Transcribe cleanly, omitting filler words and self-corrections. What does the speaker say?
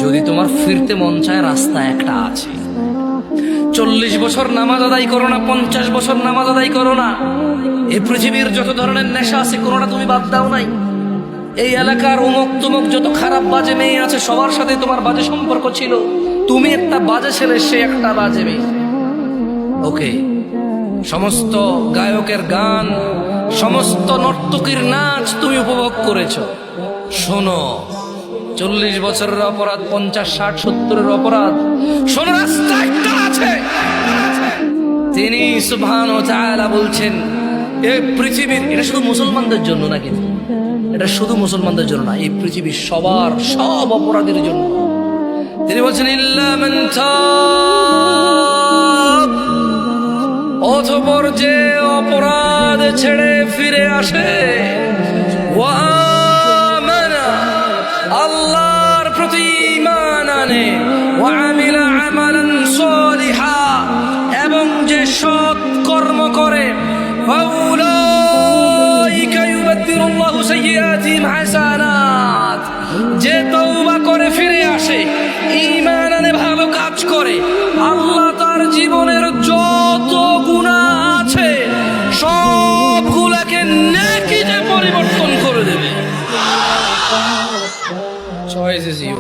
যদি তোমার ফিরতে মন চায়, রাস্তা একটা আছে। 40 বছর নামাজ আদায় করো না, 50 বছর নামাজ আদায় করো না, এই পৃথিবীর যত ধরনের নেশা আছে কোনোটা তুমি বাদ দাও নাই। এই এলাকার অমুক তুমুক যত খারাপ বাজে মেয়ে আছে সবার সাথে তোমার বাজে সম্পর্ক ছিল। তুমি একটা বাজে ছেলে, সে একটা বাজে মেয়ে। ওকে, সমস্ত গায়কের গান, সমস্ত নর্তকীর নাচ তুমি উপভোগ করেছো। শোনো, 40 বছরের অপরাধ, 50, 60, 70-এর অপরাধ, শোনো, রাস্তা একটা আছে। তিনি সুবহানাহু ওয়া তাআলা বলছেন, এই পৃথিবীর, এটা শুধু মুসলমানদের জন্য না, কিন্তু এটা শুধু মুসলমানদের জন্য না, এই পৃথিবীর সবার, সব অপরাধীর জন্য। তিনি বলছেন, ইল্লা মান তাব, অতঃপর যে অপরাধ ছেড়ে ফিরে আসে, ওয়া আমানা, আল্লাহর প্রতি ঈমান আনে, ওয়া আমিলা আমালান সালিহা, এবং যে সৎ কর্ম করে, ফাউলাইকা ইউবাদদিলুল্লাহু সাইয়্যাতিহিম হাসানাত, যে তওবা করে ফিরে আসে, ঈমান আনে, ভালো কাজ করে, আল্লাহ তার জীবনের যত গুনাহ আছে সবগুলোকে নেকিতে পরিবর্তন করে দেবে। Choice is you.